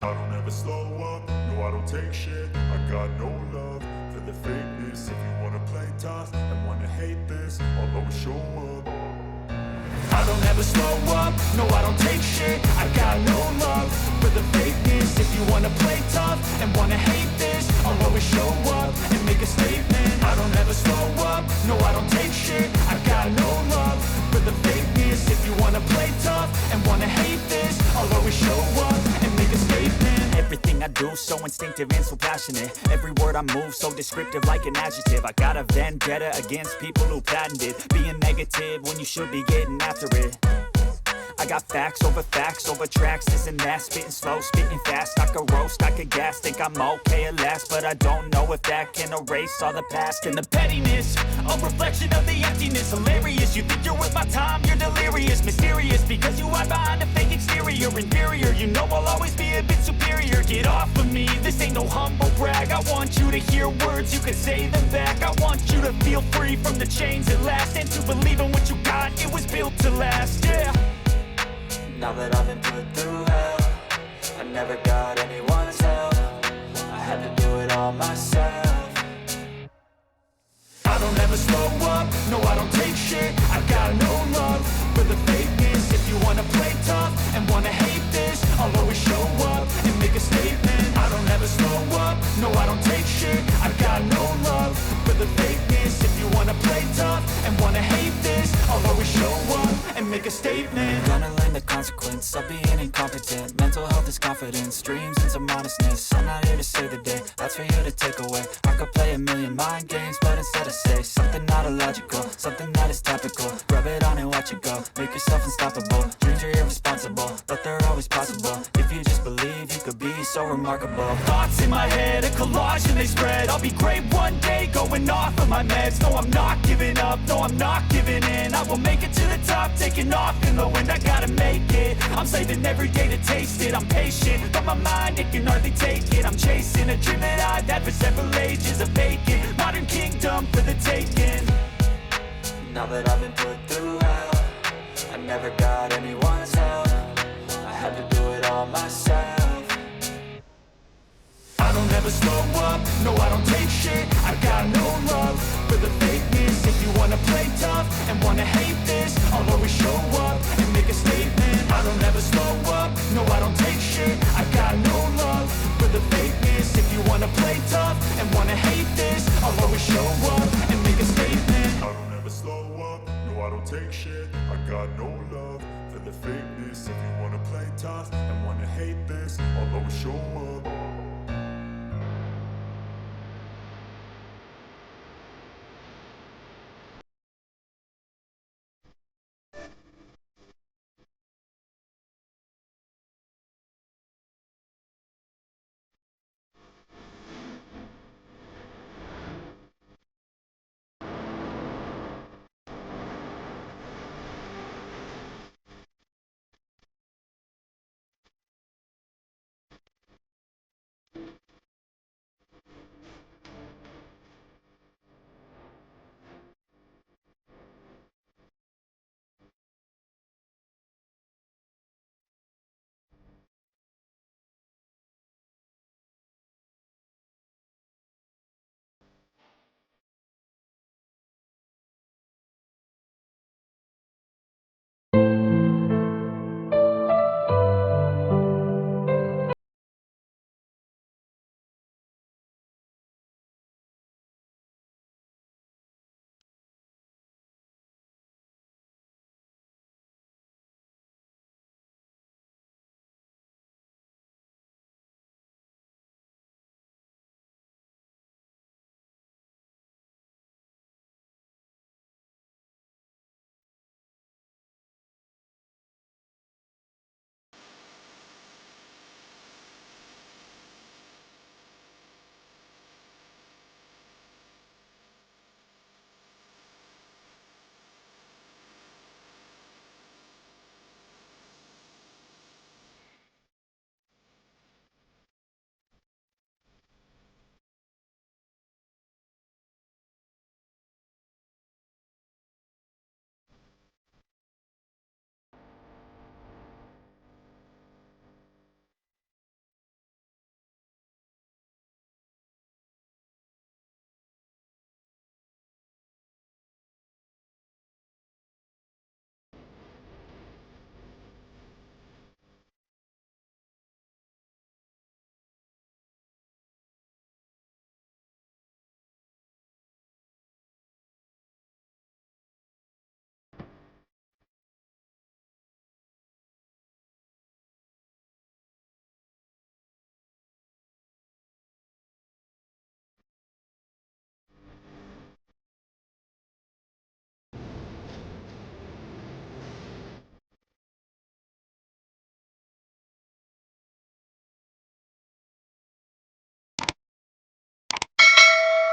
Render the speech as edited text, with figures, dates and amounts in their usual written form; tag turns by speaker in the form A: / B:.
A: I don't ever slow up, no I don't take shit. I got no love for the fakeness. If you wanna play tough and wanna hate this, I'll always show up. I don't ever slow up, no I don't take shit. I got no love for the fakeness. If you wanna play tough and wanna hate this, I'll always show up and make a statement. I don't ever slow up, no I don't take shit. I got no love for the fakeness. If you wanna play tough and wanna hate this, I'll always show up and make a statement.
B: Everything I do so instinctive and so passionate. Every word I move so descriptive like an adjective. I got a vendetta against people who patented being negative when you should be getting after it. I got facts over tracks, this and that. Spitting slow, spitting fast. I could roast, I could gas. Think I'm okay at last, but I don't know if that can erase all the past. And the pettiness, a reflection of the emptiness. Hilarious, you think you're worth my time, you're delirious. Mysterious, because you hide behind a fake exterior. Inferior, you know I'll always be a bit superior. Get off of me, this ain't no humble brag. I want you to hear words, you can say them back. I want you to feel free from the chains at last, and to believe in what you got, it was built to last, yeah.
C: Now that I've been put through hell, I never got anyone's help. I had to do it all myself.
A: I don't ever slow up, no I don't take shit. I got no love for the fakeness. If you wanna play tough and wanna hate this, I'll always show up and make a statement. I don't ever slow up, no I don't take shit. I got no love for the fakeness. If you wanna play tough and wanna hate this, I'll always show up and make a statement.
C: Gonna learn the consequence of being incompetent. Mental health is confidence, dreams and some modestness. I'm not here to save the day, that's for you to take away. I could play a million mind games, but instead I say something not illogical, something that is topical. Rub it on and watch it go, make yourself unstoppable. Dreams are irresponsible, but they're always possible. If you just believe, you could be so remarkable.
B: Thoughts in my head, a collage and they spread. I'll be great one day, going off of my meds. No, I'm not giving up, no, I'm not giving in. I will make it to the top, taking off in the wind. I gotta make it, I'm saving every day to taste it. I'm patient, but my mind, it can hardly take it. I'm chasing a dream that I've had for several ages. A vacant, modern kingdom for the taking.
C: Now that I've been put through hell, I never got anyone's help. I had to do it all myself.
A: I don't ever slow up, no I don't take shit. I got no love for the fakeness. If you wanna play tough and wanna hate this, I'll always show up and make a statement. I don't ever slow up, no I don't take shit. I got no love for the fakeness. If you wanna play tough and wanna hate this, I'll always show up and make a statement. I don't ever slow up, no I don't take shit. I got no love for the fakeness. If you wanna play tough and wanna hate